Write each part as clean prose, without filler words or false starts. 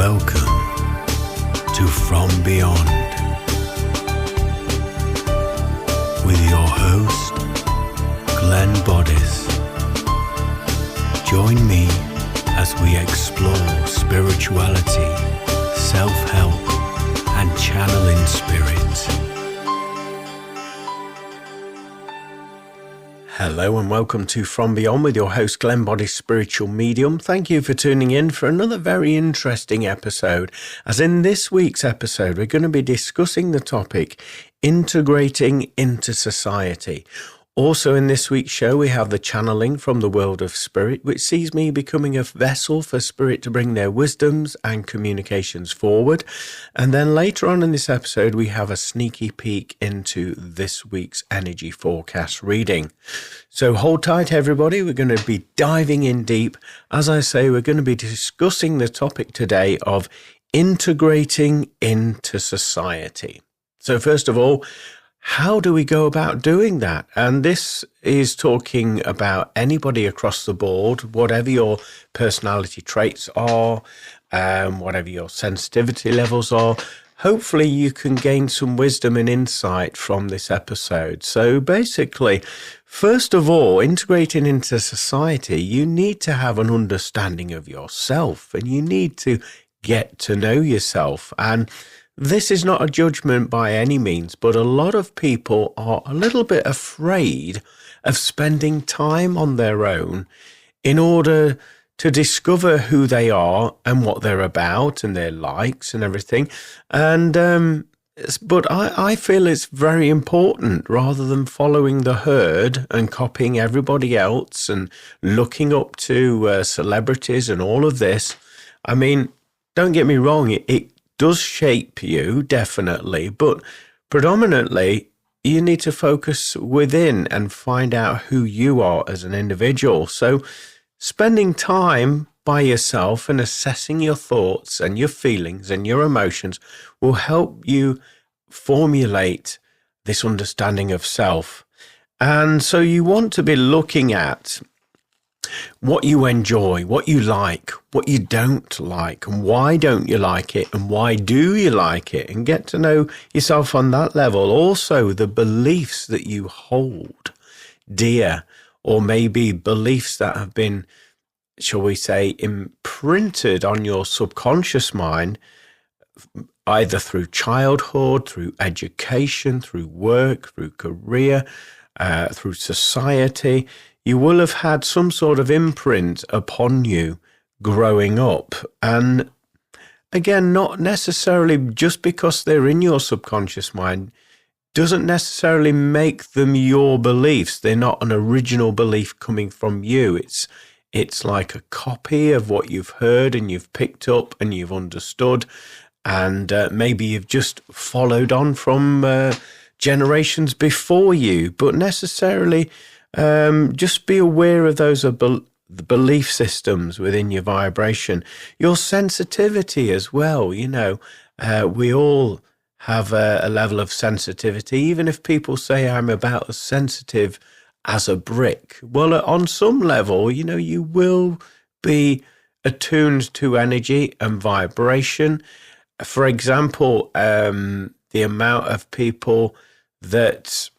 Welcome to From Beyond with your host, Glenn Boddice. Join me as we explore spirituality, self-help, and channeling spirit. Hello and welcome to From Beyond with your host Glenn Boddice, spiritual medium. Thank you for tuning in for another very interesting episode. As in this week's episode, we're going to be discussing the topic integrating into society. Also in this week's show, we have the channeling from the world of spirit, which sees me becoming a vessel for spirit to bring their wisdoms and communications forward. And then later on in this episode, we have a sneaky peek into this week's energy forecast reading. So hold tight, everybody. We're going to be diving in deep. As I say, we're going to be discussing the topic today of integrating into society. So first of all, how do we go about doing that? And this is talking about anybody across the board, whatever your personality traits are, whatever your sensitivity levels are. Hopefully you can gain some wisdom and insight from this episode. So basically, first of all, integrating into society, you need to have an understanding of yourself and you need to get to know yourself. And this is not a judgment by any means, but a lot of people are a little bit afraid of spending time on their own in order to discover who they are and what they're about and their likes and everything. And but I feel it's very important, rather than following the herd and copying everybody else and looking up to celebrities and all of this. I mean, don't get me wrong, it does shape you, definitely, but predominantly you need to focus within and find out who you are as an individual. So spending time by yourself and assessing your thoughts and your feelings and your emotions will help you formulate this understanding of self. And so you want to be looking at what you enjoy, what you like, what you don't like, and why don't you like it, and why do you like it, and get to know yourself on that level. Also, the beliefs that you hold dear, or maybe beliefs that have been, shall we say, imprinted on your subconscious mind, either through childhood, through education, through work, through career, through society. You will have had some sort of imprint upon you growing up. And again, not necessarily just because they're in your subconscious mind doesn't necessarily make them your beliefs. They're not an original belief coming from you. It's like a copy of what you've heard and you've picked up and you've understood. And maybe you've just followed on from generations before you, but necessarily just be aware of those the belief systems within your vibration, your sensitivity as well. You know, we all have a level of sensitivity, even if people say I'm about as sensitive as a brick. Well, on some level, you know, you will be attuned to energy and vibration. For example, the amount of people that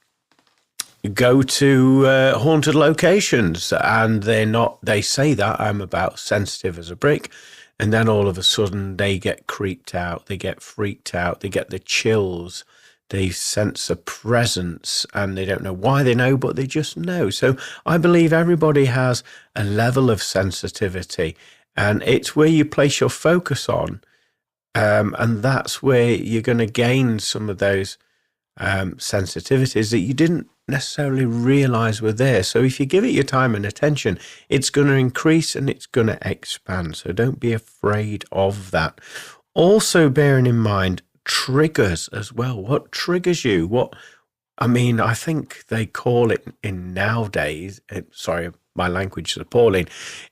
go to haunted locations and they say that I'm about sensitive as a brick, and then all of a sudden they get creeped out, they get freaked out, they get the chills, they sense a presence and they don't know why they know, but they just know. So I believe everybody has a level of sensitivity, and it's where you place your focus on, and that's where you're going to gain some of those sensitivities that you didn't necessarily realize were there. So if you give it your time and attention, it's going to increase and it's going to expand. So don't be afraid of that. Also bearing in mind triggers as well. What triggers you? I think they call it in nowadays, sorry, my language is appalling.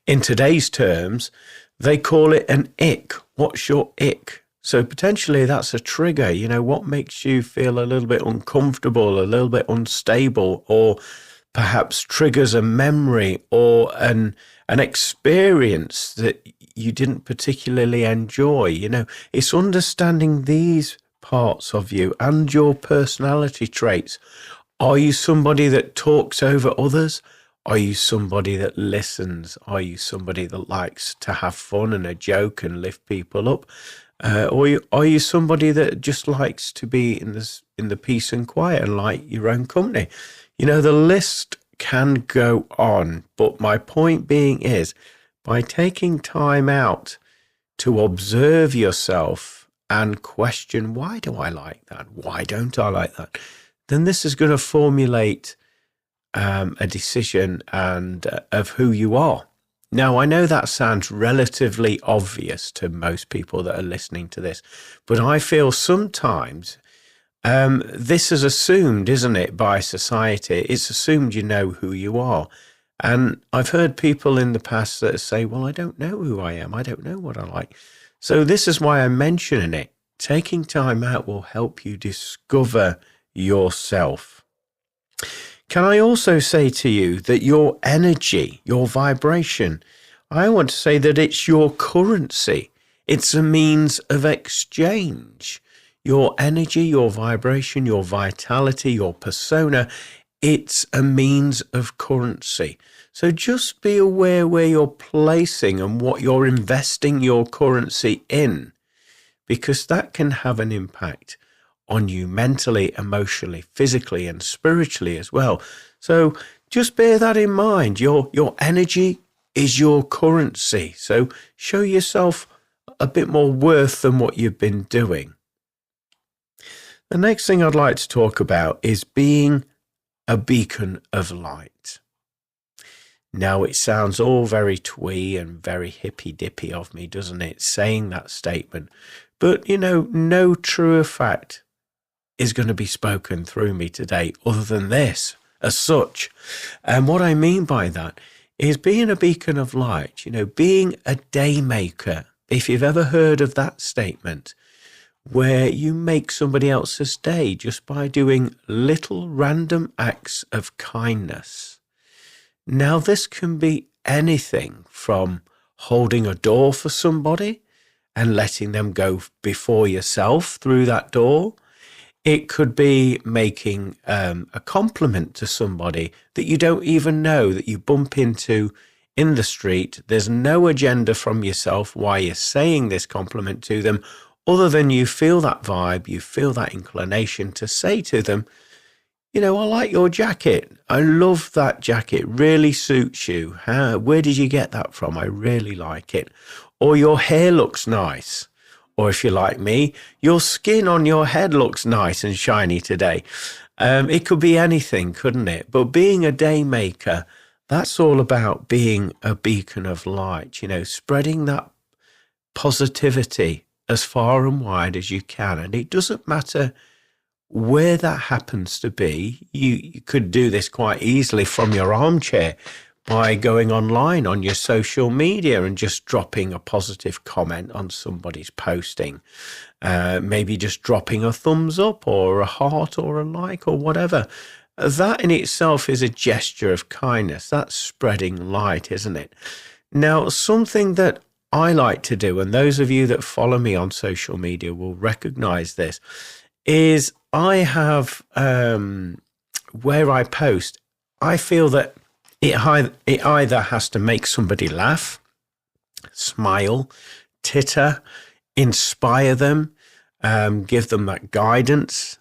In today's terms, they call it an ick. What's your ick? So potentially that's a trigger. You know, what makes you feel a little bit uncomfortable, a little bit unstable, or perhaps triggers a memory or an experience that you didn't particularly enjoy. It's understanding these parts of you and your personality traits. Are you somebody that talks over others? Are you somebody that listens? Are you somebody that likes to have fun and a joke and lift people up? Or are you somebody that just likes to be in the peace and quiet and like your own company? The list can go on, but my point being is, by taking time out to observe yourself and question, why do I like that? Why don't I like that? Then this is going to formulate a decision and of who you are. Now, I know that sounds relatively obvious to most people that are listening to this, but I feel sometimes this is assumed, isn't it, by society? It's assumed you know who you are. And I've heard people in the past that say, well, I don't know who I am. I don't know what I like. So this is why I'm mentioning it. Taking time out will help you discover yourself. Can I also say to you that your energy, your vibration, I want to say that it's your currency. It's a means of exchange. Your energy, your vibration, your vitality, your persona, it's a means of currency. So just be aware where you're placing and what you're investing your currency in, because that can have an impact on you mentally, emotionally, physically, and spiritually as well. So just bear that in mind. Your energy is your currency. So show yourself a bit more worth than what you've been doing. The next thing I'd like to talk about is being a beacon of light. Now, it sounds all very twee and very hippy-dippy of me, doesn't it, saying that statement? But, no truer fact is going to be spoken through me today other than this as such. And what I mean by that is being a beacon of light, being a day maker. If you've ever heard of that statement, where you make somebody else's day just by doing little random acts of kindness. Now, this can be anything from holding a door for somebody and letting them go before yourself through that door. It could be making a compliment to somebody that you don't even know, that you bump into in the street. There's no agenda from yourself why you're saying this compliment to them, other than you feel that vibe, you feel that inclination to say to them, I like your jacket. I love that jacket. Really suits you. Where did you get that from? I really like it. Or your hair looks nice. Or if you're like me, your skin on your head looks nice and shiny today. It could be anything, couldn't it? But being a day maker, that's all about being a beacon of light, spreading that positivity as far and wide as you can. And it doesn't matter where that happens to be. You could do this quite easily from your armchair by going online on your social media and just dropping a positive comment on somebody's posting. Maybe just dropping a thumbs up or a heart or a like or whatever. That in itself is a gesture of kindness. That's spreading light, isn't it? Now, something that I like to do, and those of you that follow me on social media will recognize this, is I have, where I post, I feel that it either has to make somebody laugh, smile, titter, inspire them, give them that guidance,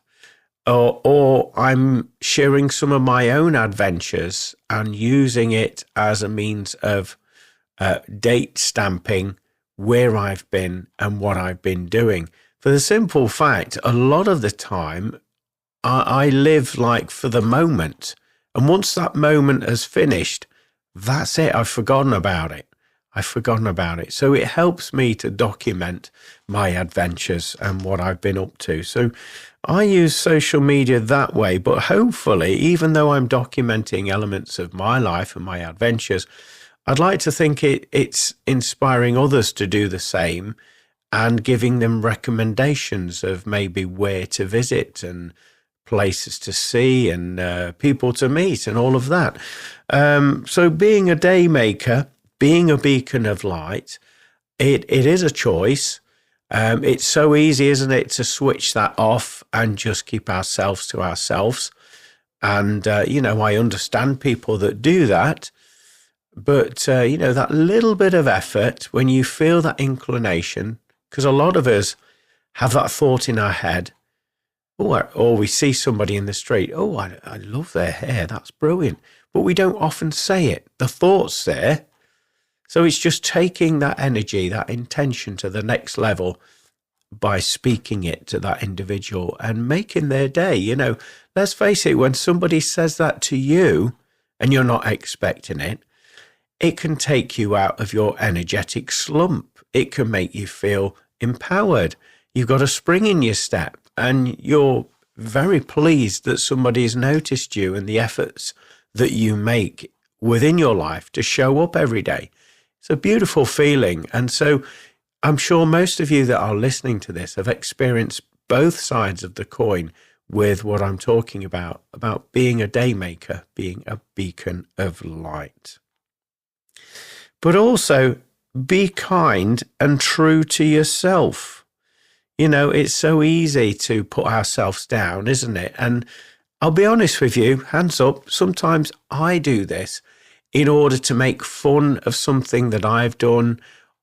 or I'm sharing some of my own adventures and using it as a means of date stamping where I've been and what I've been doing. For the simple fact, a lot of the time, I live like for the moment. And once that moment has finished, that's it. I've forgotten about it. So it helps me to document my adventures and what I've been up to. So I use social media that way. But hopefully, even though I'm documenting elements of my life and my adventures, I'd like to think it's inspiring others to do the same and giving them recommendations of maybe where to visit and places to see and people to meet and all of that. So being a day maker, being a beacon of light, It is a choice. It's so easy, isn't it, to switch that off and just keep ourselves to ourselves. And, I understand people that do that. But, that little bit of effort, when you feel that inclination, because a lot of us have that thought in our head, or we see somebody in the street, I love their hair, that's brilliant. But we don't often say it. The thought's there. So it's just taking that energy, that intention to the next level by speaking it to that individual and making their day. Let's face it, when somebody says that to you and you're not expecting it, it can take you out of your energetic slump. It can make you feel empowered. You've got a spring in your step and you're very pleased that somebody has noticed you and the efforts that you make within your life to show up every day. It's a beautiful feeling. And so I'm sure most of you that are listening to this have experienced both sides of the coin with what I'm talking about being a day maker, being a beacon of light. But also be kind and true to yourself. It's so easy to put ourselves down, isn't it? And I'll be honest with you, hands up, sometimes I do this in order to make fun of something that I've done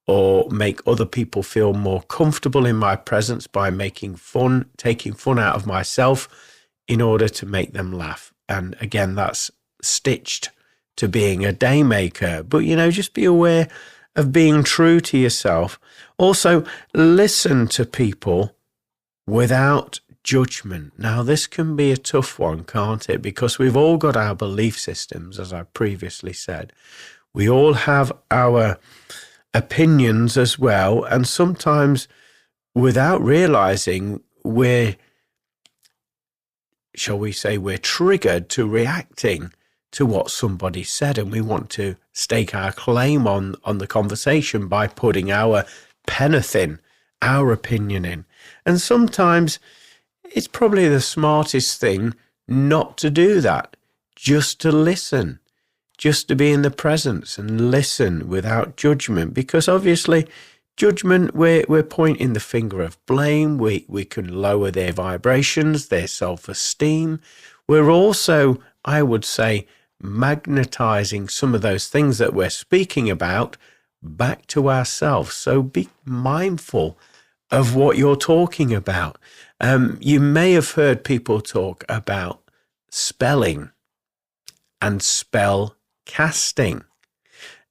or make other people feel more comfortable in my presence by taking fun out of myself in order to make them laugh. And again, that's stitched to being a day maker. But, just be aware of being true to yourself. Also, listen to people without judgment. Now, this can be a tough one, can't it? Because we've all got our belief systems, as I previously said. We all have our opinions as well. And sometimes, without realizing, we're triggered to reacting to what somebody said, and we want to stake our claim on the conversation by putting our penneth in, our opinion in. And sometimes it's probably the smartest thing not to do that, just to listen, just to be in the presence and listen without judgment, because obviously judgment, we're pointing the finger of blame. We can lower their vibrations, their self-esteem. We're also, I would say, magnetizing some of those things that we're speaking about back to ourselves. So be mindful of what you're talking about. You may have heard people talk about spelling and spell casting.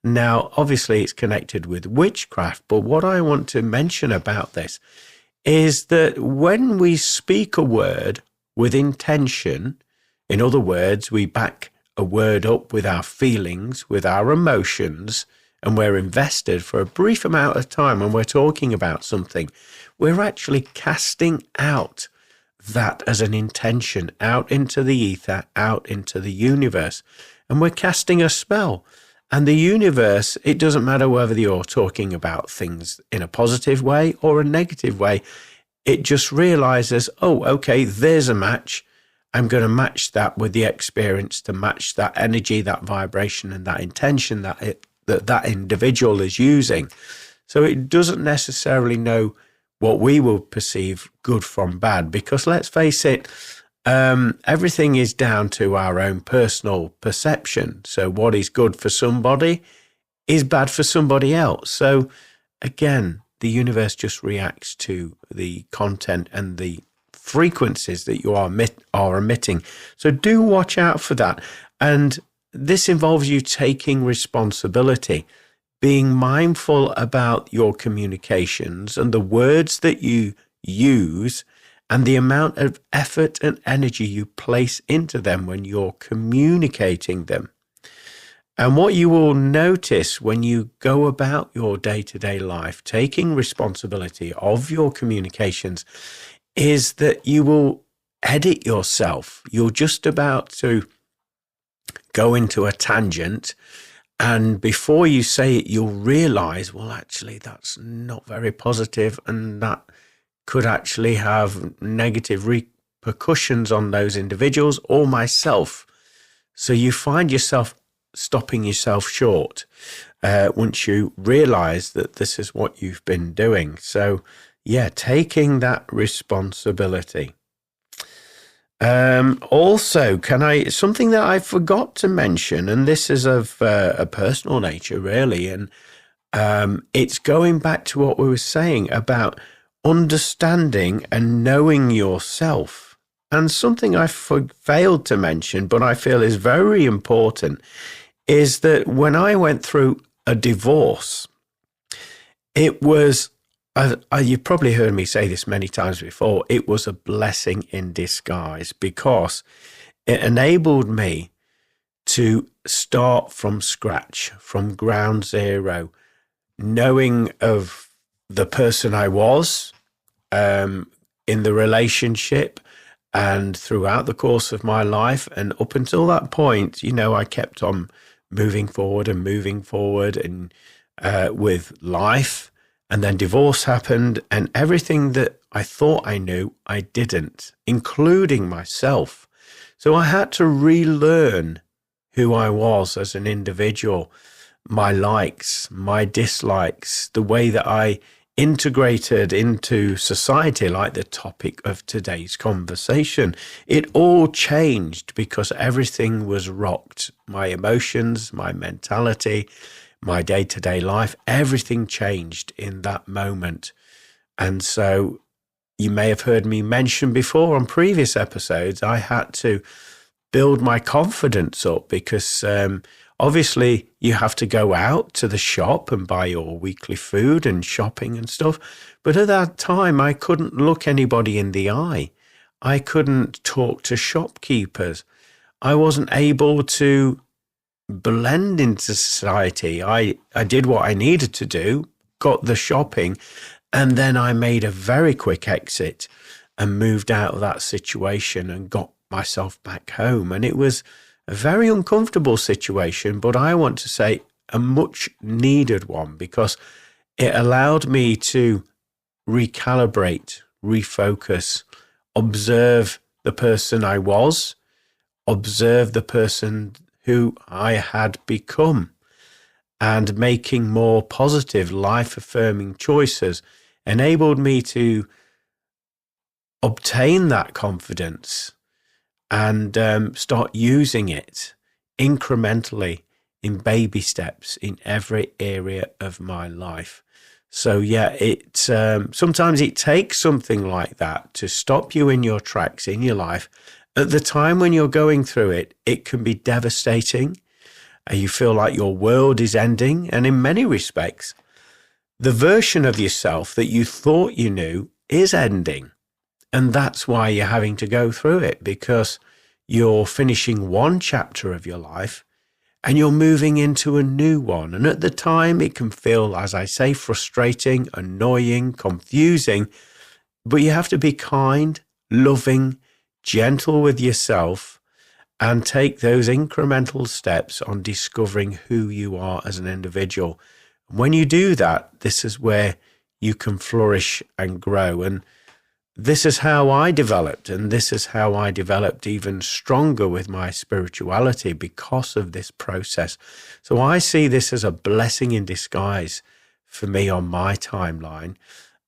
Now, obviously, it's connected with witchcraft, but what I want to mention about this is that when we speak a word with intention, in other words, we back a word up with our feelings, with our emotions, and we're invested for a brief amount of time when we're talking about something, we're actually casting out that as an intention out into the ether, out into the universe. And we're casting a spell. And the universe, it doesn't matter whether you're talking about things in a positive way or a negative way. It just realizes, okay, there's a match. I'm going to match that with the experience to match that energy, that vibration, and that intention that individual is using. So it doesn't necessarily know what we will perceive good from bad, because let's face it, everything is down to our own personal perception. So what is good for somebody is bad for somebody else. So again, the universe just reacts to the content and the frequencies that you are emitting. So do watch out for that. And this involves you taking responsibility, being mindful about your communications and the words that you use and the amount of effort and energy you place into them when you're communicating them. And what you will notice when you go about your day-to-day life, taking responsibility of your communications, is that you will edit yourself. You're just about to go into a tangent, and before you say it, you'll realize, well, actually, that's not very positive, and that could actually have negative repercussions on those individuals or myself. So you find yourself stopping yourself short. once you realize that this is what you've been doing. So, yeah, taking that responsibility. Also, something that I forgot to mention, and this is of a personal nature, really, and it's going back to what we were saying about understanding and knowing yourself. And something I failed to mention, but I feel is very important, is that when I went through a divorce, it was, you've probably heard me say this many times before, it was a blessing in disguise, because it enabled me to start from scratch, from ground zero, knowing of the person I was in the relationship and throughout the course of my life. And up until that point, I kept on moving forward and with life. And then divorce happened, and everything that I thought I knew, I didn't, including myself. So I had to relearn who I was as an individual, my likes, my dislikes, the way that I integrated into society, like the topic of today's conversation. It all changed because everything was rocked. My emotions, my mentality, my day-to-day life, everything changed in that moment. And so you may have heard me mention before on previous episodes, I had to build my confidence up because obviously you have to go out to the shop and buy your weekly food and shopping and stuff. But at that time, I couldn't look anybody in the eye. I couldn't talk to shopkeepers. I wasn't able to blend into society. I did what I needed to do, got the shopping, and then I made a very quick exit and moved out of that situation and got myself back home. And it was a very uncomfortable situation, but I want to say a much needed one, because it allowed me to recalibrate, refocus, observe the person I was, observe the person who I had become, and making more positive, life-affirming choices enabled me to obtain that confidence and start using it incrementally in baby steps in every area of my life. So yeah, sometimes it takes something like that to stop you in your tracks in your life. At the time when you're going through it, it can be devastating. You feel like your world is ending. And in many respects, the version of yourself that you thought you knew is ending. And that's why you're having to go through it, because you're finishing one chapter of your life and you're moving into a new one. And at the time, it can feel, as I say, frustrating, annoying, confusing. But you have to be kind, loving, gentle with yourself, and take those incremental steps on discovering who you are as an individual. When you do that, this is where you can flourish and grow. And this is how I developed, and this is how I developed even stronger with my spirituality because of this process. So I see this as a blessing in disguise for me on my timeline.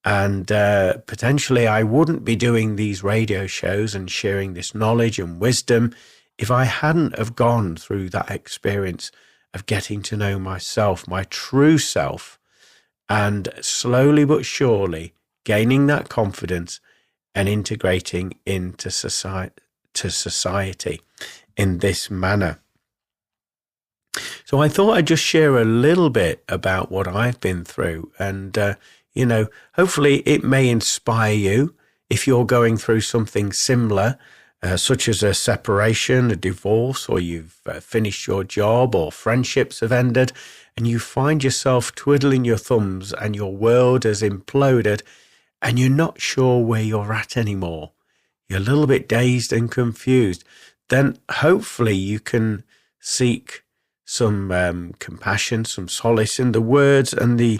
And potentially I wouldn't be doing these radio shows and sharing this knowledge and wisdom if I hadn't have gone through that experience of getting to know myself, my true self, and slowly but surely gaining that confidence and integrating into society in this manner. So I thought I'd just share a little bit about what I've been through, and hopefully it may inspire you if you're going through something similar, such as a separation, a divorce, or you've finished your job, or friendships have ended, and you find yourself twiddling your thumbs and your world has imploded and you're not sure where you're at anymore. You're a little bit dazed and confused. Then hopefully you can seek some compassion, some solace in the words and the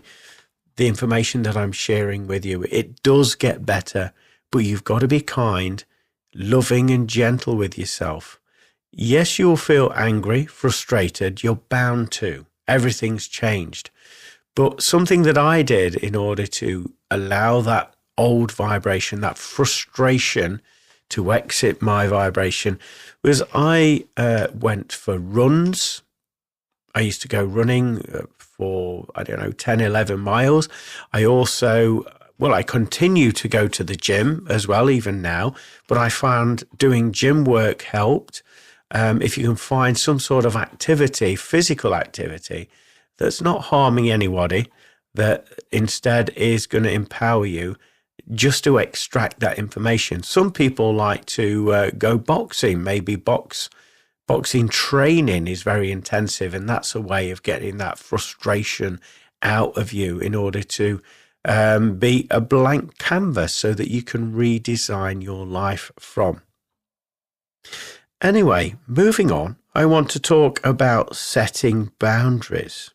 information that I'm sharing with you. It does get better, but you've got to be kind, loving and gentle with yourself. Yes, you'll feel angry, frustrated. You're bound to. everything's changed. But something that I did in order to allow that old vibration, that frustration to exit my vibration, was I went for runs. I used to go running for, 10, 11 miles. I also, I continue to go to the gym as well, even now, but I found doing gym work helped. If you can find some sort of activity, physical activity, that's not harming anybody, that instead is going to empower you just to extract that information. Some people like to go boxing. Maybe boxing training is very intensive, and that's a way of getting that frustration out of you in order to be a blank canvas so that you can redesign your life from. Anyway, moving on, I want to talk about setting boundaries.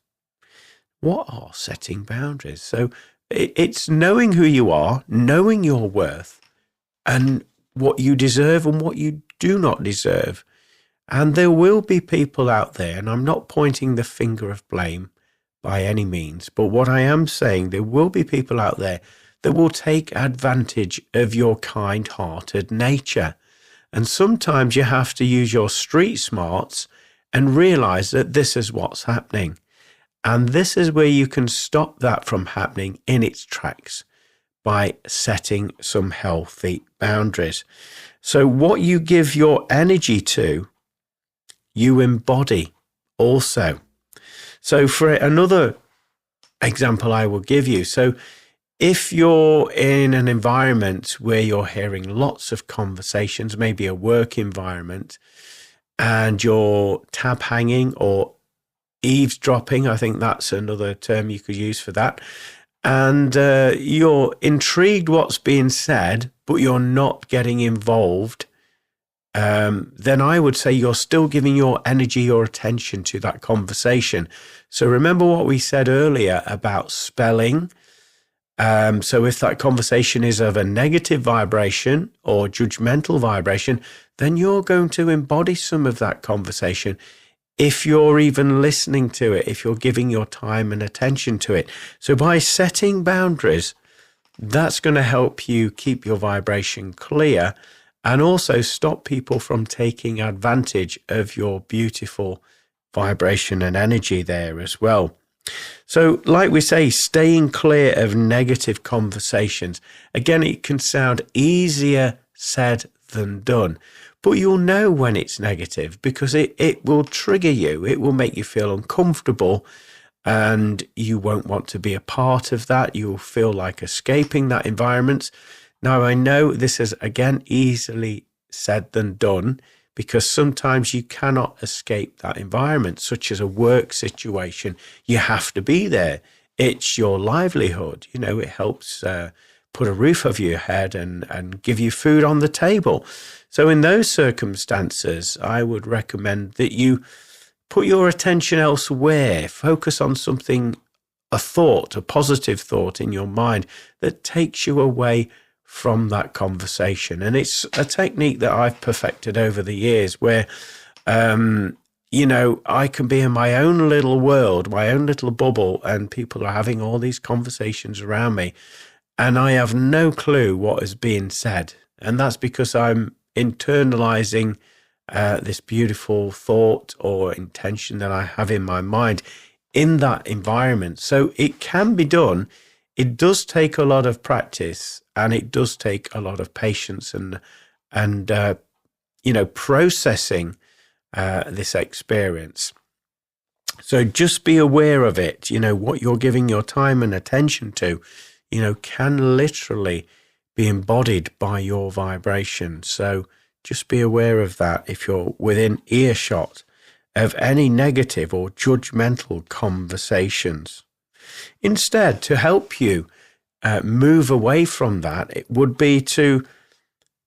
What are setting boundaries? So it's knowing who you are, knowing your worth, and what you deserve and what you do not deserve. And there will be people out there, and I'm not pointing the finger of blame by any means, but what I am saying, there will be people out there that will take advantage of your kind-hearted nature. And sometimes you have to use your street smarts and realize that this is what's happening. And this is where you can stop that from happening in its tracks by setting some healthy boundaries. So what you give your energy to, you embody also. So for another example I will give you, so if you're in an environment where you're hearing lots of conversations, maybe a work environment, and you're tab hanging or eavesdropping, I think that's another term you could use for that, and you're intrigued what's being said, but you're not getting involved, then I would say you're still giving your energy, your attention to that conversation. So remember what we said earlier about spelling. So if that conversation is of a negative vibration or judgmental vibration, then you're going to embody some of that conversation. If you're even listening to it, if you're giving your time and attention to it. So by setting boundaries, that's going to help you keep your vibration clear and also stop people from taking advantage of your beautiful vibration and energy there as well. So like we say, staying clear of negative conversations. Again, it can sound easier said than done, but you'll know when it's negative because it will trigger you. It will make you feel uncomfortable and you won't want to be a part of that. You'll feel like escaping that environment. Now, I know this is, again, easily said than done because sometimes you cannot escape that environment, such as a work situation. You have to be there. It's your livelihood. You know, it helps put a roof over your head and give you food on the table. So in those circumstances, I would recommend that you put your attention elsewhere, focus on something, a thought, a positive thought in your mind that takes you away from that conversation. And it's a technique that I've perfected over the years where, I can be in my own little world, my own little bubble, and people are having all these conversations around me. And I have no clue what is being said. And that's because I'm internalizing this beautiful thought or intention that I have in my mind in that environment. So it can be done. It does take a lot of practice and it does take a lot of patience and processing this experience. So just be aware of it. What you're giving your time and attention to, can literally be embodied by your vibration. So just be aware of that if you're within earshot of any negative or judgmental conversations. Instead, to help you move away from that, it would be to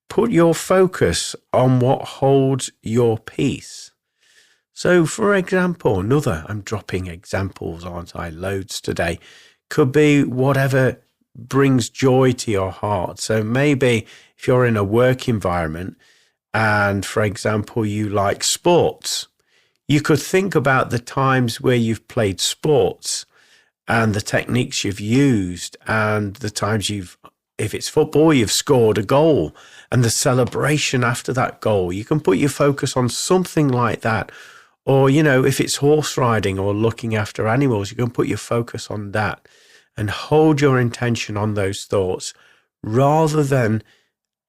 put your focus on what holds your peace. So, for example, I'm dropping examples, aren't I? Loads today. Could be whatever brings joy to your heart. So maybe if you're in a work environment and, for example, you like sports, You could think about the times where you've played sports and the techniques you've used, and the times if it's football, you've scored a goal and the celebration after that goal. You can put your focus on something like that. Or, if it's horse riding or looking after animals, you can put your focus on that and hold your intention on those thoughts rather than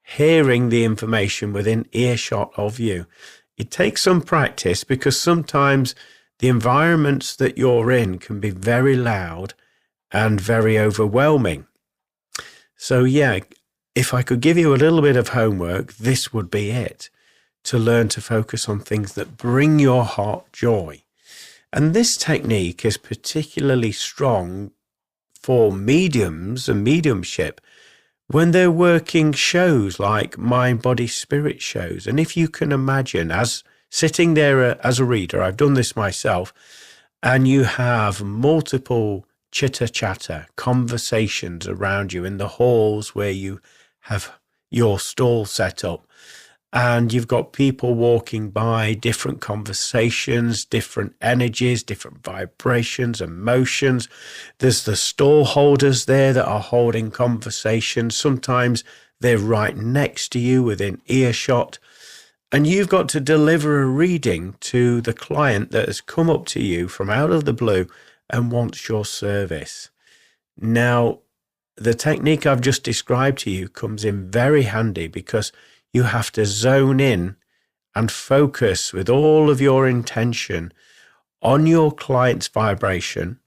hearing the information within earshot of you. It takes some practice because sometimes the environments that you're in can be very loud and very overwhelming. So yeah, if I could give you a little bit of homework, this would be it. To learn to focus on things that bring your heart joy. And this technique is particularly strong for mediums and mediumship when they're working shows like mind, body, spirit shows. And if you can imagine, as sitting there as a reader, I've done this myself, and you have multiple chitter-chatter conversations around you in the halls where you have your stall set up. And you've got people walking by, different conversations, different energies, different vibrations, emotions. There's the stall holders there that are holding conversations. Sometimes they're right next to you within earshot. And you've got to deliver a reading to the client that has come up to you from out of the blue and wants your service. Now, the technique I've just described to you comes in very handy because you have to zone in and focus with all of your intention on your client's vibration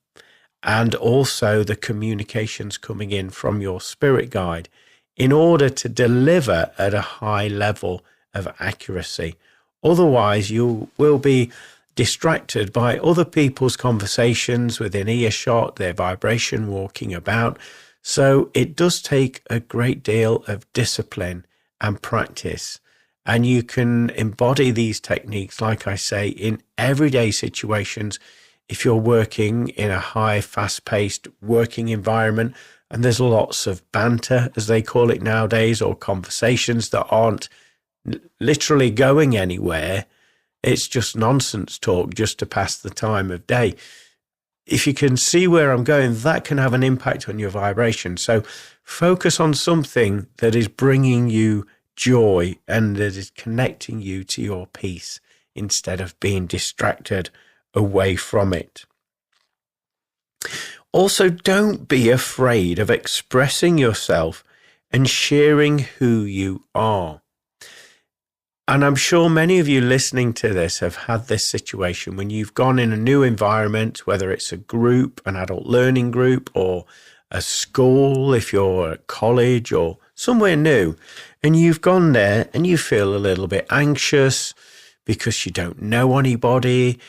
and also the communications coming in from your spirit guide in order to deliver at a high level of accuracy. Otherwise, you will be distracted by other people's conversations within earshot, their vibration walking about. So it does take a great deal of discipline and practice, and you can embody these techniques, like I say, in everyday situations. If you're working in a high, fast-paced working environment and there's lots of banter, as they call it nowadays, or conversations that aren't literally going anywhere, it's just nonsense talk just to pass the time of day. If you can see where I'm going, that can have an impact on your vibration. So focus on something that is bringing you joy and that is connecting you to your peace instead of being distracted away from it. Also, don't be afraid of expressing yourself and sharing who you are. And I'm sure many of you listening to this have had this situation when you've gone in a new environment, whether it's a group, an adult learning group, or a school, if you're at college or somewhere new, and you've gone there and you feel a little bit anxious because you don't know anybody.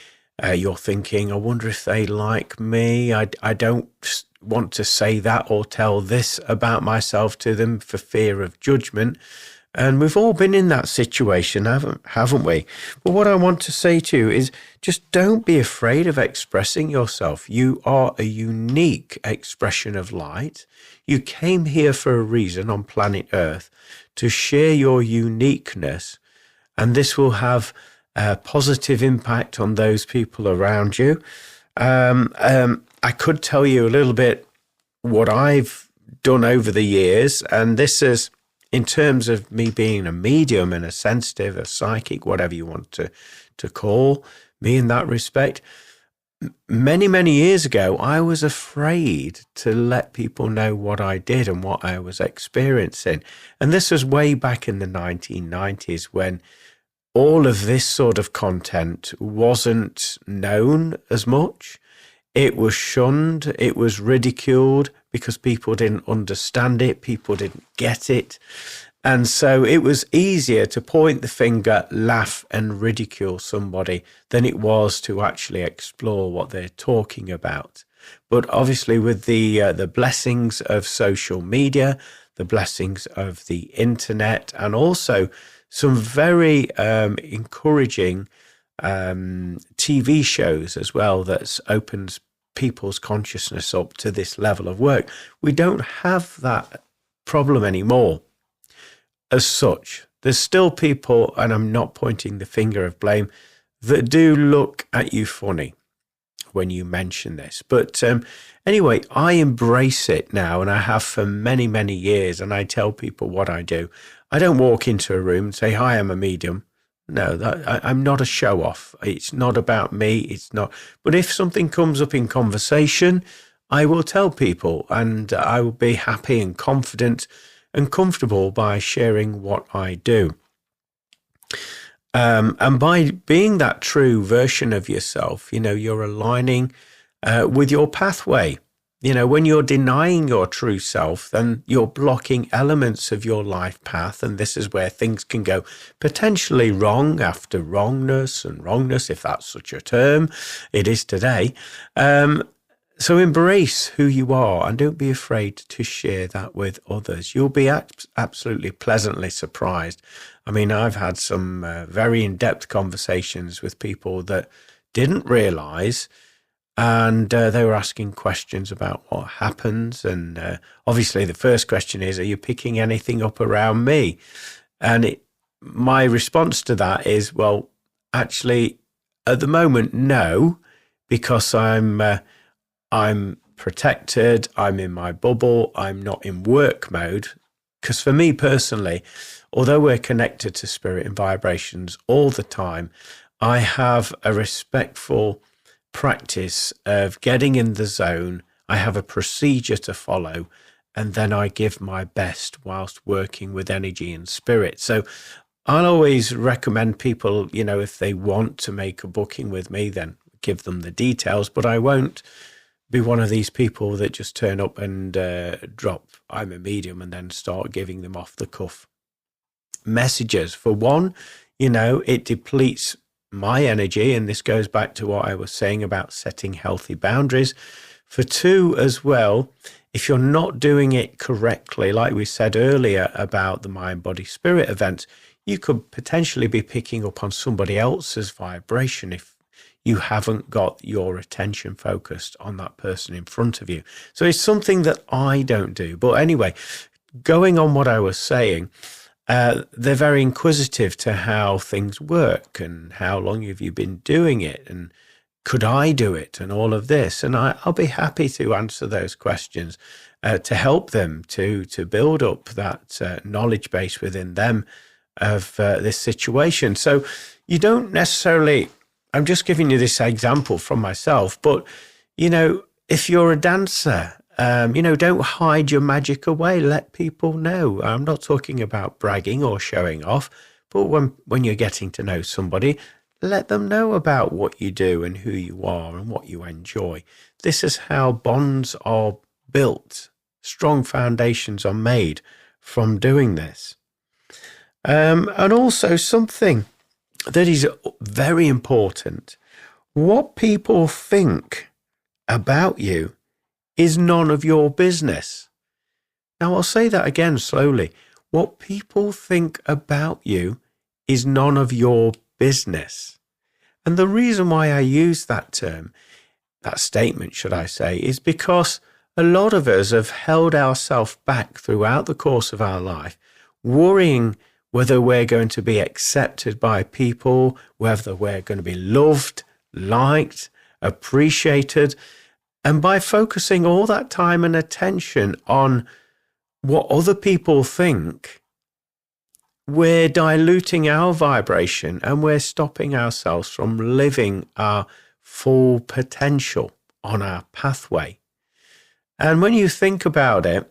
You're thinking, I wonder if they like me. I don't want to say that or tell this about myself to them for fear of judgment. And we've all been in that situation, haven't we? But what I want to say to you is just don't be afraid of expressing yourself. You are a unique expression of light. You came here for a reason on planet Earth to share your uniqueness, and this will have a positive impact on those people around you. I could tell you a little bit what I've done over the years, and this is in terms of me being a medium and a sensitive, a psychic, whatever you want to call me in that respect. Many, many years ago, I was afraid to let people know what I did and what I was experiencing. And this was way back in the 1990s when all of this sort of content wasn't known as much. It was shunned, it was ridiculed because people didn't understand it, people didn't get it. And so it was easier to point the finger, laugh and ridicule somebody than it was to actually explore what they're talking about. But obviously with the blessings of social media, the blessings of the internet, and also some very encouraging TV shows as well that opens people's consciousness up to this level of work. We don't have that problem anymore as such. There's still people, and I'm not pointing the finger of blame, that do look at you funny when you mention this. But anyway, I embrace it now, and I have for many, many years, and I tell people what I do. I don't walk into a room and say, "Hi, I'm a medium." No, I'm not a show-off. It's not about me. It's not. But if something comes up in conversation, I will tell people, and I will be happy and confident and comfortable by sharing what I do. And by being that true version of yourself, you're aligning with your pathway. When you're denying your true self, then you're blocking elements of your life path. And this is where things can go potentially wrong after wrongness, if that's such a term. It is today. So embrace who you are, and don't be afraid to share that with others. You'll be absolutely pleasantly surprised. I mean, I've had some very in-depth conversations with people that didn't realize, and they were asking questions about what happens. And obviously the first question is, are you picking anything up around me? And my response to that is, well, actually, at the moment, no, because I'm protected, I'm in my bubble, I'm not in work mode. Because for me personally, although we're connected to spirit and vibrations all the time, I have a respectful practice of getting in the zone. I have a procedure to follow, and then I give my best whilst working with energy and spirit. So I'll always recommend people, if they want to make a booking with me, then give them the details, but I won't be one of these people that just turn up and drop "I'm a medium" and then start giving them off the cuff messages. For one, it depletes my energy, and this goes back to what I was saying about setting healthy boundaries. For two as well, if you're not doing it correctly, like we said earlier about the mind, body, spirit events, you could potentially be picking up on somebody else's vibration if you haven't got your attention focused on that person in front of you. So it's something that I don't do. But anyway, going on what I was saying, they're very inquisitive to how things work and how long have you been doing it and could I do it and all of this. And I'll be happy to answer those questions to help them to build up that knowledge base within them of this situation. So you don't necessarily... I'm just giving you this example from myself, but, if you're a dancer, don't hide your magic away. Let people know. I'm not talking about bragging or showing off, but when you're getting to know somebody, let them know about what you do and who you are and what you enjoy. This is how bonds are built. Strong foundations are made from doing this. And also something that is very important. What people think about you is none of your business. Now, I'll say that again slowly. What people think about you is none of your business. And the reason why I use that term, that statement, should I say, is because a lot of us have held ourselves back throughout the course of our life, worrying whether we're going to be accepted by people, whether we're going to be loved, liked, appreciated. And by focusing all that time and attention on what other people think, we're diluting our vibration and we're stopping ourselves from living our full potential on our pathway. And when you think about it,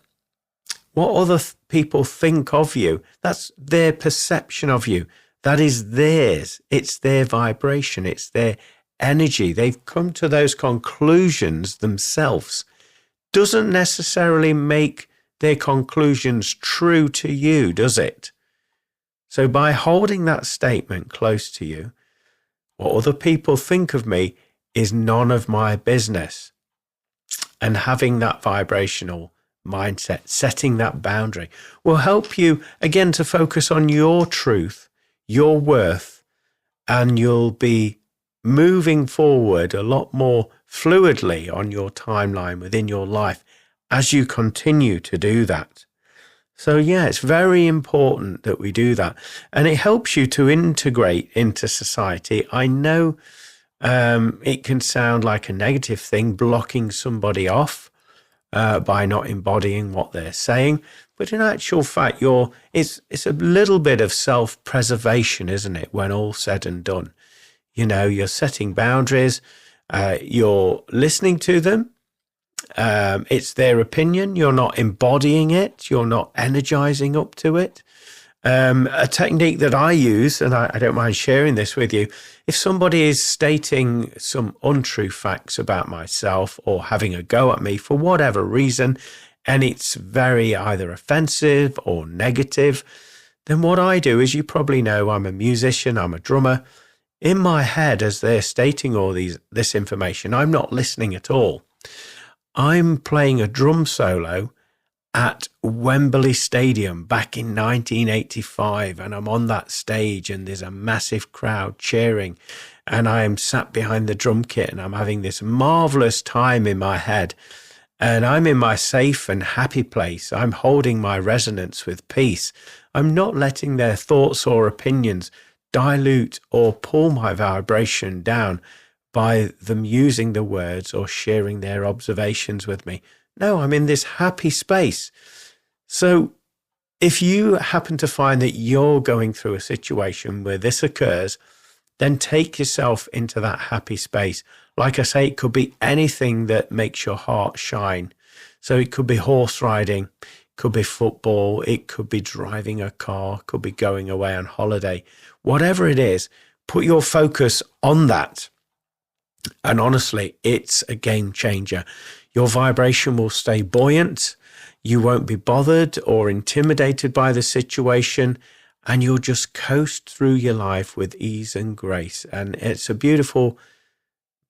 what other people think of you, that's their perception of you. That is theirs. It's their vibration. It's their energy. They've come to those conclusions themselves. Doesn't necessarily make their conclusions true to you, does it? So by holding that statement close to you, what other people think of me is none of my business. And having that vibrational mindset, setting that boundary, will help you, again, to focus on your truth, your worth, and you'll be moving forward a lot more fluidly on your timeline within your life as you continue to do that. So yeah, it's very important that we do that. And it helps you to integrate into society. I know it can sound like a negative thing, blocking somebody off by not embodying what they're saying. But in actual fact, it's a little bit of self-preservation, isn't it, when all's said and done? You know, you're setting boundaries, you're listening to them. It's their opinion. You're not embodying it. You're not energizing up to it. A technique that I use, and I don't mind sharing this with you, if somebody is stating some untrue facts about myself or having a go at me for whatever reason, and it's very either offensive or negative, then what I do is, you probably know I'm a musician, I'm a drummer. In my head, as they're stating all this information, I'm not listening at all. I'm playing a drum solo at Wembley Stadium back in 1985, and I'm on that stage and there's a massive crowd cheering, and I am sat behind the drum kit and I'm having this marvelous time in my head, and I'm in my safe and happy place. I'm holding my resonance with peace. I'm not letting their thoughts or opinions dilute or pull my vibration down by them using the words or sharing their observations with me. No, I'm in this happy space. So if you happen to find that you're going through a situation where this occurs, then take yourself into that happy space. Like I say, it could be anything that makes your heart shine. So it could be horse riding, it could be football, it could be driving a car, it could be going away on holiday. Whatever it is, put your focus on that. And honestly, it's a game changer. Your vibration will stay buoyant. You won't be bothered or intimidated by the situation, and you'll just coast through your life with ease and grace. And it's a beautiful,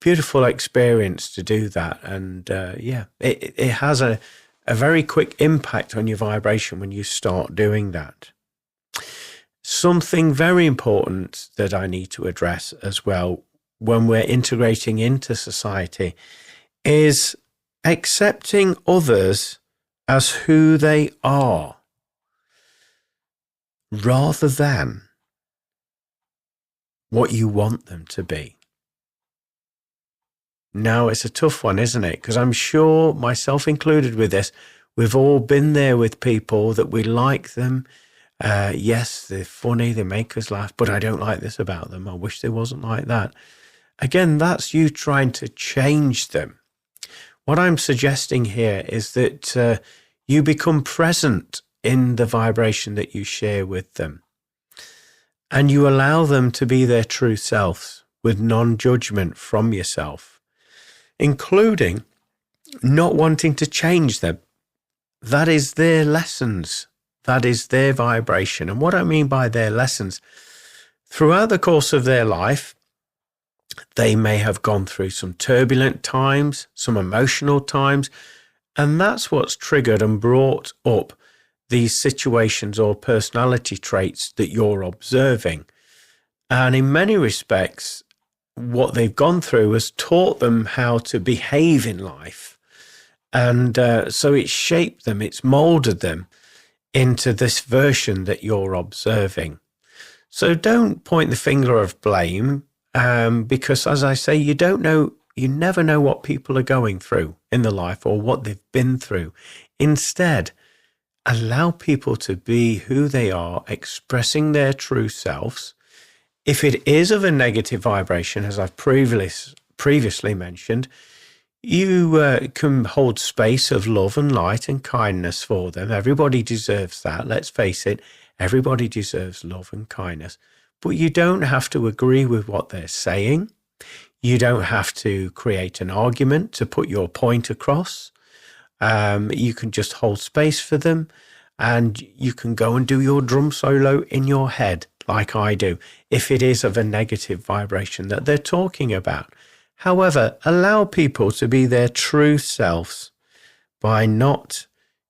beautiful experience to do that. And it has a very quick impact on your vibration when you start doing that. Something very important that I need to address as well when we're integrating into society is accepting others as who they are rather than what you want them to be. Now, it's a tough one, isn't it? Because I'm sure, myself included with this, we've all been there with people that we like them. Yes, they're funny, they make us laugh, but I don't like this about them. I wish they wasn't like that. Again, that's you trying to change them. What I'm suggesting here is that you become present in the vibration that you share with them, and you allow them to be their true selves with non-judgment from yourself, including not wanting to change them. That is their lessons. That is their vibration. And what I mean by their lessons, throughout the course of their life, they may have gone through some turbulent times, some emotional times, and that's what's triggered and brought up these situations or personality traits that you're observing. And in many respects, what they've gone through has taught them how to behave in life. And so it's shaped them, it's molded them into this version that you're observing. So don't point the finger of blame, because as I say, you never know what people are going through in their life or what they've been through. Instead, allow people to be who they are, expressing their true selves. If it is of a negative vibration, as I've previously mentioned, you can hold space of love and light and kindness for them. Everybody deserves that. Let's face it, everybody deserves love and kindness. But you don't have to agree with what they're saying. You don't have to create an argument to put your point across. You can just hold space for them, and you can go and do your drum solo in your head like I do, if it is of a negative vibration that they're talking about. However, allow people to be their true selves by not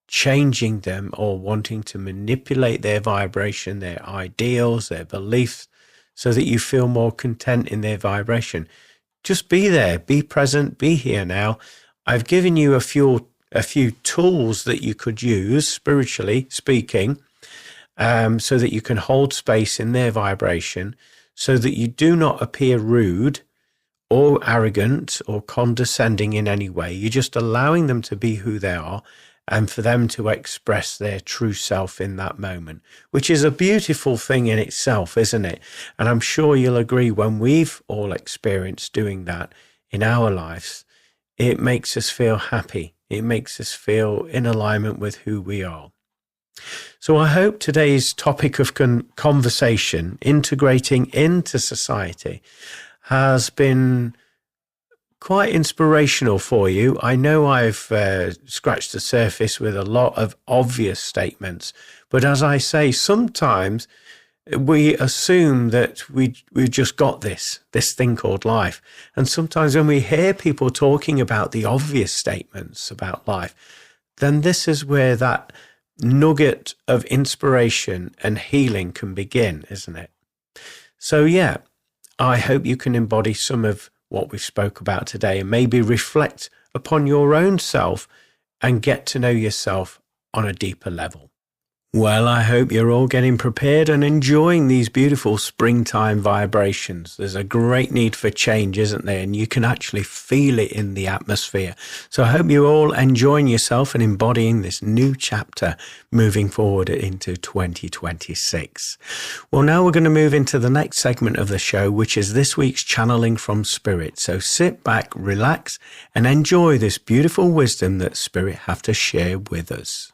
changing them or wanting to manipulate their vibration, their ideals, their beliefs, so that you feel more content in their vibration. Just be there, be present, be here now. I've given you a few a few tools that you could use, spiritually speaking, so that you can hold space in their vibration, so that you do not appear rude or arrogant or condescending in any way. You're just allowing them to be who they are and for them to express their true self in that moment, which is a beautiful thing in itself, isn't it? And I'm sure you'll agree, when we've all experienced doing that in our lives, it makes us feel happy. It makes us feel in alignment with who we are. So I hope today's topic of conversation, integrating into society, has been quite inspirational for you. I know I've scratched the surface with a lot of obvious statements, but as I say, sometimes we assume that we've just got this thing called life. And sometimes when we hear people talking about the obvious statements about life, then this is where that nugget of inspiration and healing can begin, isn't it? So yeah, I hope you can embody some of what we've spoke about today and maybe reflect upon your own self and get to know yourself on a deeper level. Well, I hope you're all getting prepared and enjoying these beautiful springtime vibrations. There's a great need for change, isn't there? And you can actually feel it in the atmosphere. So I hope you're all enjoying yourself and embodying this new chapter moving forward into 2026. Well, now we're going to move into the next segment of the show, which is this week's Channeling from Spirit. So sit back, relax, and enjoy this beautiful wisdom that Spirit have to share with us.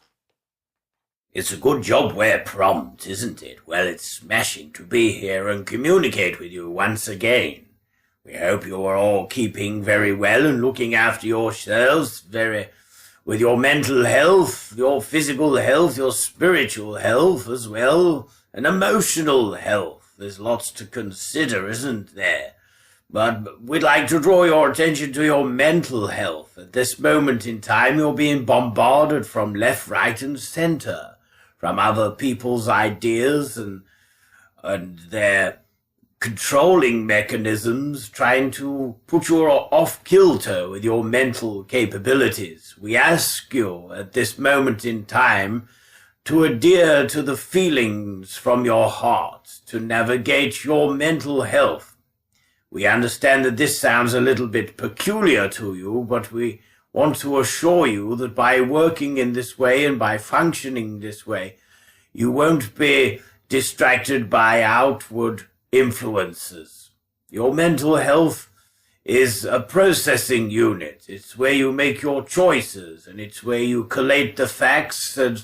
It's a good job we're prompt, isn't it? Well, it's smashing to be here and communicate with you once again. We hope you are all keeping very well and looking after yourselves with your mental health, your physical health, your spiritual health as well, and emotional health. There's lots to consider, isn't there? But we'd like to draw your attention to your mental health. At this moment in time, you're being bombarded from left, right, and center, from other people's ideas and their controlling mechanisms trying to put you off kilter with your mental capabilities. We ask you at this moment in time to adhere to the feelings from your heart to navigate your mental health. We understand that this sounds a little bit peculiar to you, but we want to assure you that by working in this way and by functioning this way, you won't be distracted by outward influences. Your mental health is a processing unit. It's where you make your choices, and it's where you collate the facts and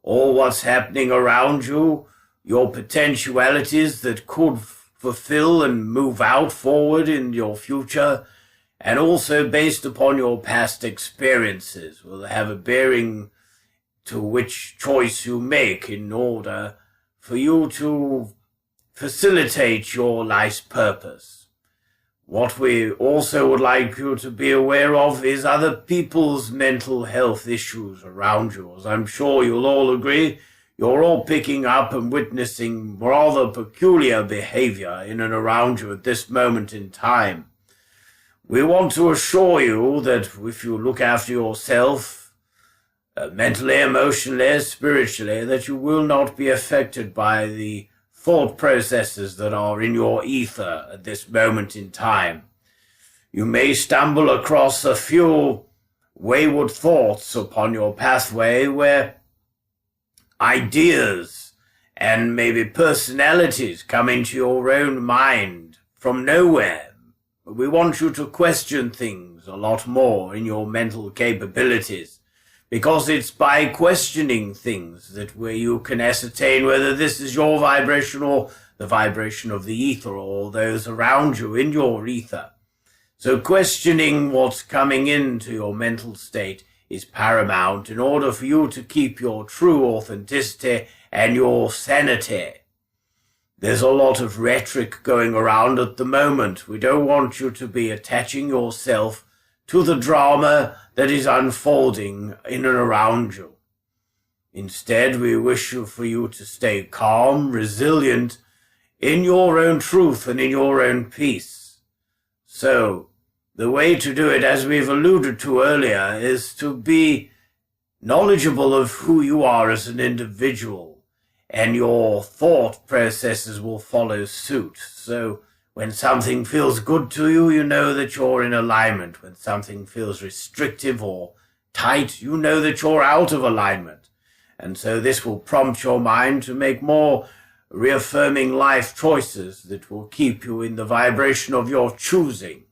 all what's happening around you, your potentialities that could fulfill and move out forward in your future, and also based upon your past experiences will have a bearing to which choice you make in order for you to facilitate your life's purpose. What we also would like you to be aware of is other people's mental health issues around you. As I'm sure you'll all agree, you're all picking up and witnessing rather peculiar behavior in and around you at this moment in time. We want to assure you that if you look after yourself, mentally, emotionally, spiritually, that you will not be affected by the thought processes that are in your ether at this moment in time. You may stumble across a few wayward thoughts upon your pathway where ideas and maybe personalities come into your own mind from nowhere. We want you to question things a lot more in your mental capabilities, because it's by questioning things that where you can ascertain whether this is your vibration or the vibration of the ether or those around you in your ether. So questioning what's coming into your mental state is paramount in order for you to keep your true authenticity and your sanity. There's a lot of rhetoric going around at the moment. We don't want you to be attaching yourself to the drama that is unfolding in and around you. Instead, we wish for you to stay calm, resilient, in your own truth and in your own peace. So, the way to do it, as we've alluded to earlier, is to be knowledgeable of who you are as an individual, and your thought processes will follow suit. So when something feels good to you, you know that you're in alignment. When something feels restrictive or tight, you know that you're out of alignment. And so this will prompt your mind to make more reaffirming life choices that will keep you in the vibration of your choosing.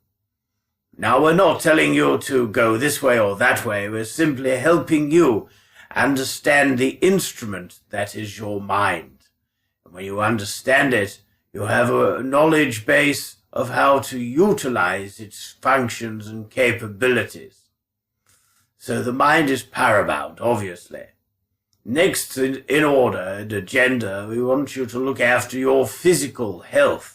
Now, we're not telling you to go this way or that way. We're simply helping you understand the instrument that is your mind. And when you understand it, you have a knowledge base of how to utilize its functions and capabilities. So the mind is paramount, obviously. Next in order and agenda, we want you to look after your physical health.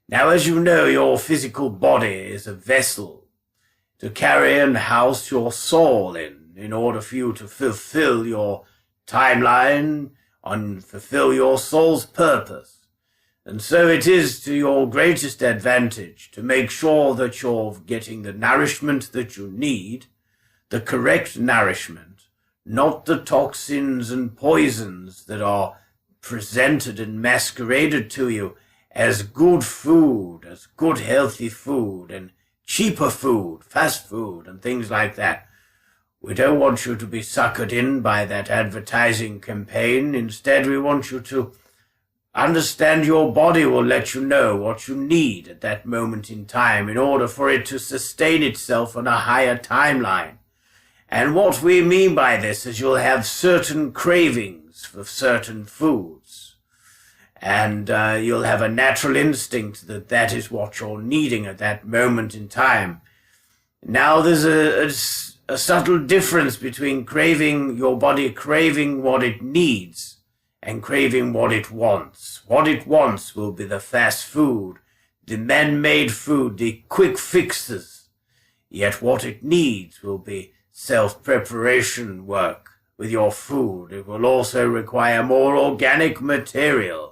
Now, as you know, your physical body is a vessel to carry and house your soul in order for you to fulfill your timeline and fulfill your soul's purpose. And so it is to your greatest advantage to make sure that you're getting the nourishment that you need, the correct nourishment, not the toxins and poisons that are presented and masqueraded to you as good food, as good healthy food, and cheaper food, fast food, and things like that. We don't want you to be suckered in by that advertising campaign. Instead, we want you to understand your body will let you know what you need at that moment in time in order for it to sustain itself on a higher timeline. And what we mean by this is you'll have certain cravings for certain foods. And you'll have a natural instinct that that is what you're needing at that moment in time. Now there's a subtle difference between your body craving what it needs and craving what it wants. What it wants will be the fast food, the man-made food, the quick fixes. Yet what it needs will be self-preparation work with your food. It will also require more organic material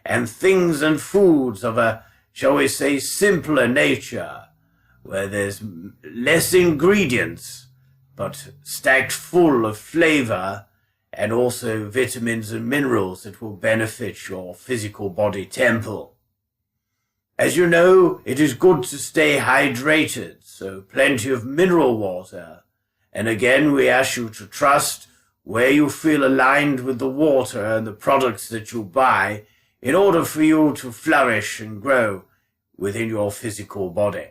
and things and foods of a, shall we say, simpler nature, where there's less ingredients, but stacked full of flavor and also vitamins and minerals that will benefit your physical body temple. As you know, it is good to stay hydrated, so plenty of mineral water. And again, we ask you to trust where you feel aligned with the water and the products that you buy in order for you to flourish and grow within your physical body.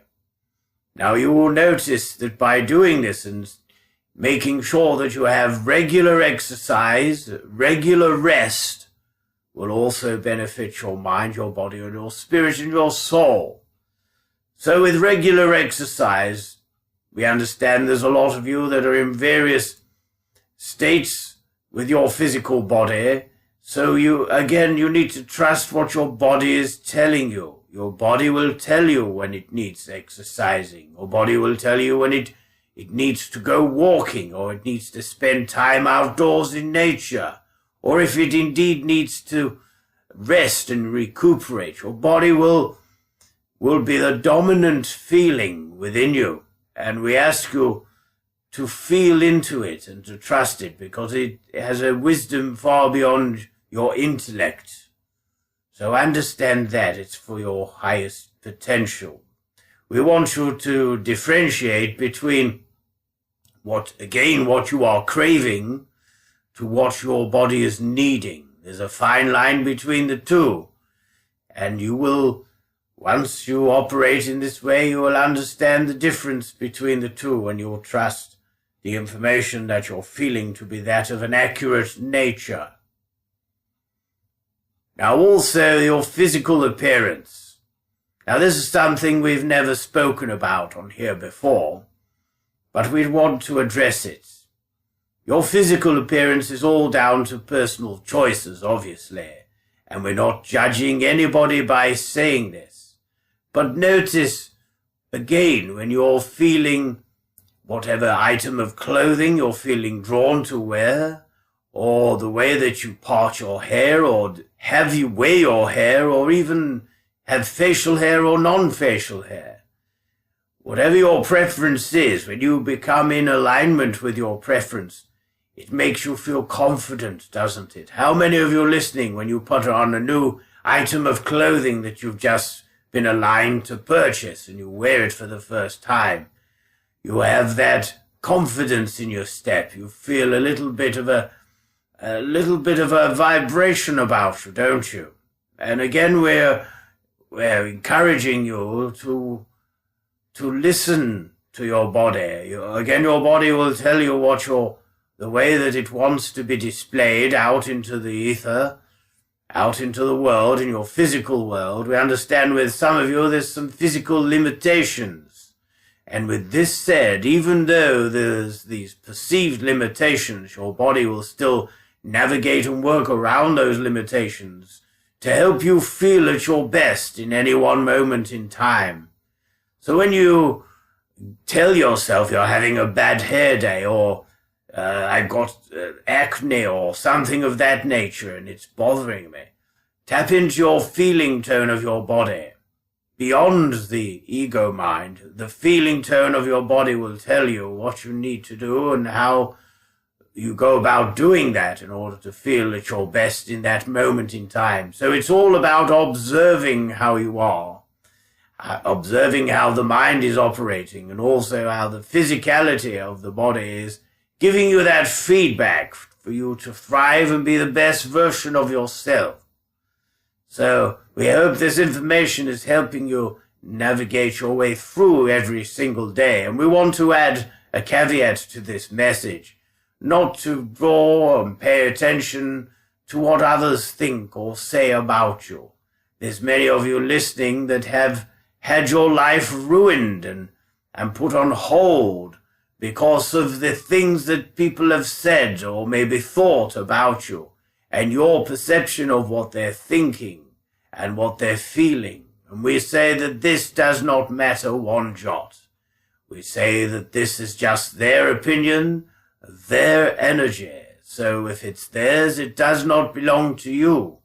Now, you will notice that by doing this and making sure that you have regular exercise, regular rest, will also benefit your mind, your body, and your spirit and your soul. So with regular exercise, we understand there's a lot of you that are in various states with your physical body. So you need to trust what your body is telling you. Your body will tell you when it needs exercising. Your body will tell you when it needs to go walking, or it needs to spend time outdoors in nature, or if it indeed needs to rest and recuperate. Your body will be the dominant feeling within you. And we ask you to feel into it and to trust it, because it has a wisdom far beyond your intellect. So understand that it's for your highest potential. We want you to differentiate between what you are craving to what your body is needing. There's a fine line between the two. And you will, once you operate in this way, you will understand the difference between the two, and you'll trust the information that you're feeling to be that of an accurate nature. Now also your physical appearance. Now this is something we've never spoken about on here before, but we want to address it. Your physical appearance is all down to personal choices, obviously, and we're not judging anybody by saying this. But notice, again, when you're feeling whatever item of clothing you're feeling drawn to wear, or the way that you part your hair, or have you wear your hair, or even have facial hair or non-facial hair. whatever your preference is, when you become in alignment with your preference, it makes you feel confident, doesn't it? How many of you listening, when you put on a new item of clothing that you've just been aligned to purchase and you wear it for the first time, you have that confidence in your step. You feel a little bit of a vibration about you, don't you? And again, we're encouraging you to listen to your body. Your body will tell you the way that it wants to be displayed out into the ether, out into the world, in your physical world. We understand with some of you there's some physical limitations. And with this said, even though there's these perceived limitations, your body will still navigate and work around those limitations to help you feel at your best in any one moment in time. So when you tell yourself you're having a bad hair day, or I've got acne or something of that nature and it's bothering me, tap into your feeling tone of your body. Beyond the ego mind, the feeling tone of your body will tell you what you need to do and how you go about doing that in order to feel at your best in that moment in time. So it's all about observing how you are, observing how the mind is operating, and also how the physicality of the body is giving you that feedback for you to thrive and be the best version of yourself. So we hope this information is helping you navigate your way through every single day. And we want to add a caveat to this message, not to draw and pay attention to what others think or say about you. There's many of you listening that have had your life ruined and put on hold because of the things that people have said or maybe thought about you, and your perception of what they're thinking and what they're feeling. And we say that this does not matter one jot. We say that this is just their opinion, their energy. So if it's theirs, it does not belong to you.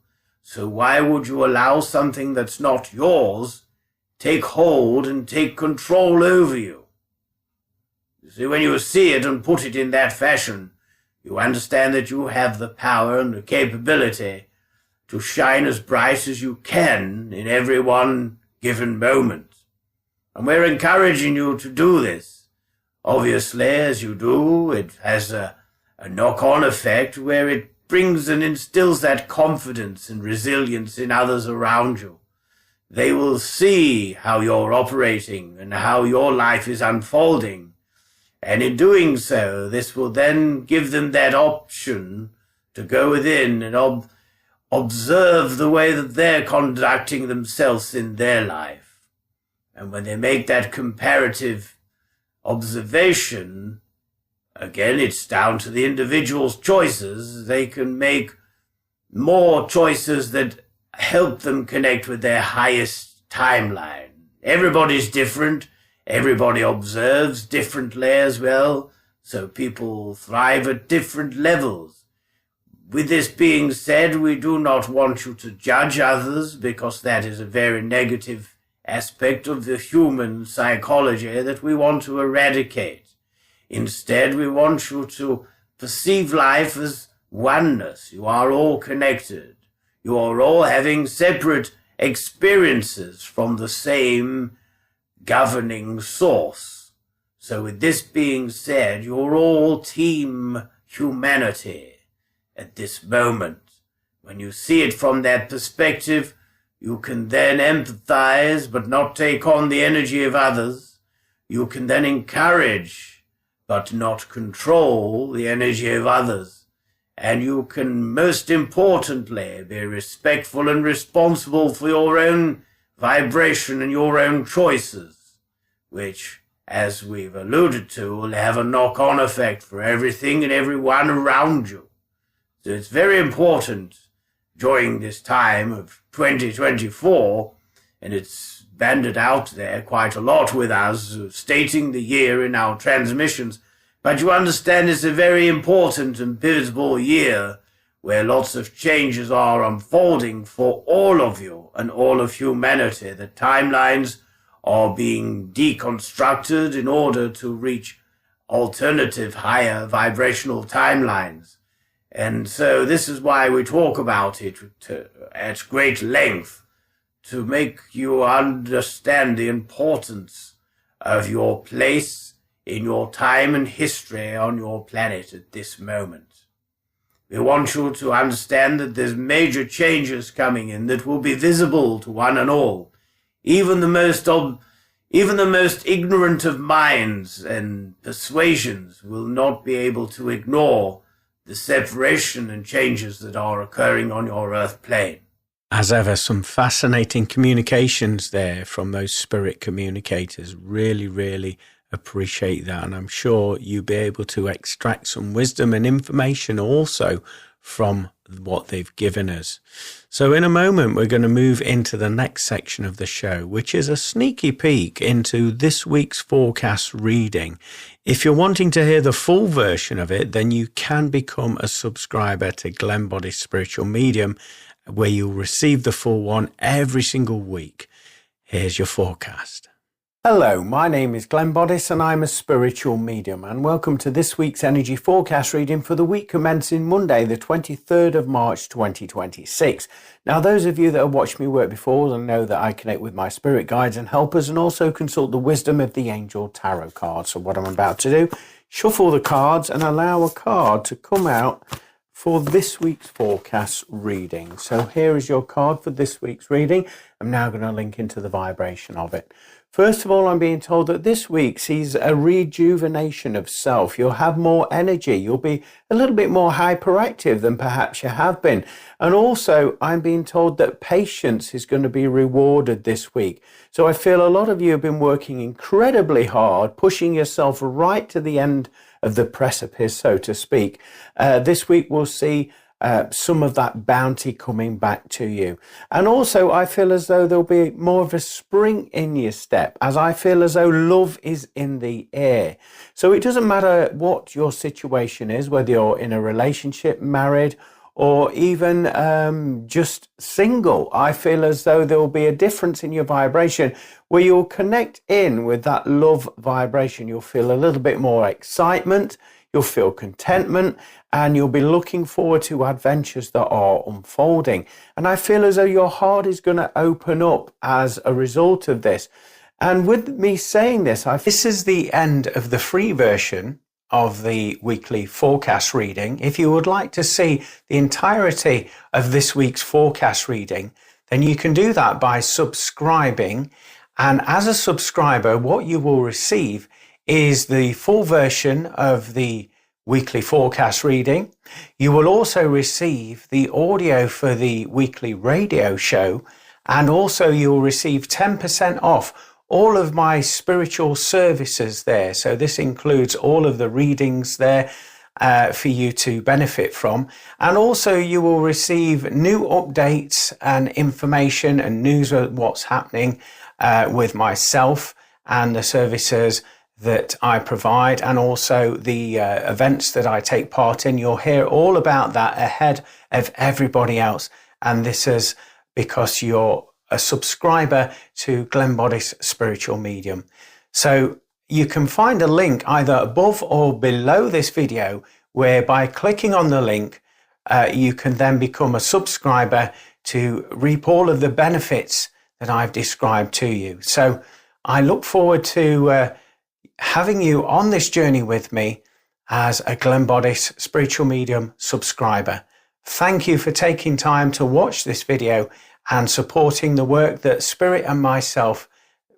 So why would you allow something that's not yours take hold and take control over you? You see, when you see it and put it in that fashion, you understand that you have the power and the capability to shine as bright as you can in every one given moment. And we're encouraging you to do this. Obviously, as you do, it has a knock-on effect where it brings and instills that confidence and resilience in others around you. They will see how you're operating and how your life is unfolding. And in doing so, this will then give them that option to go within and observe the way that they're conducting themselves in their life. And when they make that comparative observation, again, it's down to the individual's choices. They can make more choices that help them connect with their highest timeline. Everybody's different. Everybody observes differently as well. So people thrive at different levels. With this being said, we do not want you to judge others, because that is a very negative aspect of the human psychology that we want to eradicate. Instead, we want you to perceive life as oneness. You are all connected. You are all having separate experiences from the same governing source. So with this being said, you're all team humanity at this moment. When you see it from that perspective, you can then empathize but not take on the energy of others. You can then encourage but not control the energy of others. And you can, most importantly, be respectful and responsible for your own vibration and your own choices, which, as we've alluded to, will have a knock-on effect for everything and everyone around you. So it's very important during this time of 2024, and it's banded out there quite a lot with us, stating the year in our transmissions, but you understand it's a very important and pivotal year where lots of changes are unfolding for all of you and all of humanity. The timelines are being deconstructed in order to reach alternative higher vibrational timelines. And so this is why we talk about it at great length, to make you understand the importance of your place in your time and history on your planet at this moment. We want you to understand that there's major changes coming in that will be visible to one and all. Even the most ignorant of minds and persuasions will not be able to ignore the separation and changes that are occurring on your Earth plane. As ever, some fascinating communications there from those spirit communicators. Really appreciate that. And I'm sure you'll be able to extract some wisdom and information also from what they've given us. So in a moment, we're going to move into the next section of the show, which is a sneaky peek into this week's forecast reading. If you're wanting to hear the full version of it, then you can become a subscriber to Glenn Boddice Spiritual Medium, where you'll receive the full one every single week. Here's your forecast. Hello, my name is Glenn Boddice and I'm a spiritual medium, and welcome to this week's energy forecast reading for the week commencing Monday, the 23rd of March 2026. Now, those of you that have watched me work before will know that I connect with my spirit guides and helpers and also consult the wisdom of the angel tarot cards. So what I'm about to do, shuffle the cards and allow a card to come out for this week's forecast reading. So here is your card for this week's reading. I'm now going to link into the vibration of it. First of all, I'm being told that this week sees a rejuvenation of self. You'll have more energy. You'll be a little bit more hyperactive than perhaps you have been. And also, I'm being told that patience is going to be rewarded this week. So I feel a lot of you have been working incredibly hard, pushing yourself right to the end of the precipice, so to speak. This week we'll see some of that bounty coming back to you. And also I feel as though there'll be more of a spring in your step, as I feel as though love is in the air. So it doesn't matter what your situation is, whether you're in a relationship, married, or even just single. I feel as though there will be a difference in your vibration where you'll connect in with that love vibration. You'll feel a little bit more excitement, you'll feel contentment, and you'll be looking forward to adventures that are unfolding. And I feel as though your heart is going to open up as a result of this. And with me saying this, this is the end of the free version of the weekly forecast reading. If you would like to see the entirety of this week's forecast reading, then you can do that by subscribing. And as a subscriber, what you will receive is the full version of the weekly forecast reading. You will also receive the audio for the weekly radio show, and also you'll receive 10% off all of my spiritual services there. So this includes all of the readings there for you to benefit from. And also you will receive new updates and information and news of what's happening with myself and the services that I provide, and also the events that I take part in. You'll hear all about that ahead of everybody else. And this is because you're a subscriber to Glenn Boddice Spiritual Medium. So you can find a link either above or below this video, where by clicking on the link, you can then become a subscriber to reap all of the benefits that I've described to you. So I look forward to having you on this journey with me as a Glenn Boddice Spiritual Medium subscriber. Thank you for taking time to watch this video and supporting the work that Spirit and myself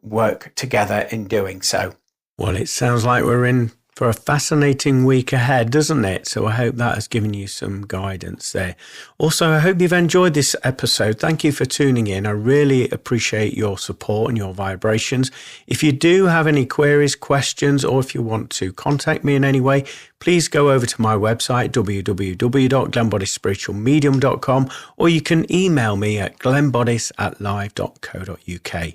work together in doing so. Well, it sounds like we're in for a fascinating week ahead, doesn't it? So I hope that has given you some guidance there. Also, I hope you've enjoyed this episode. Thank you for tuning in. I really appreciate your support and your vibrations. If you do have any queries, questions, or if you want to contact me in any way, please go over to my website, www.glennboddicespiritualmedium.com, or you can email me at glennboddice@live.co.uk.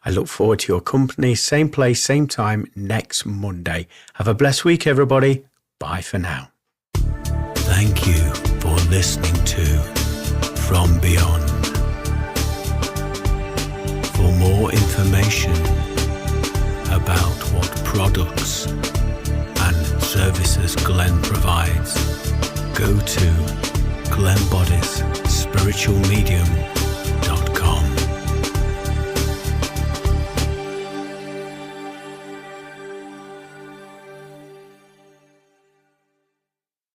I look forward to your company, same place, same time, next Monday. Have a blessed week, everybody. Bye for now. Thank you for listening to From Beyond. For more information, about what products and services Glenn provides, go to glennboddice spiritualmedium.com.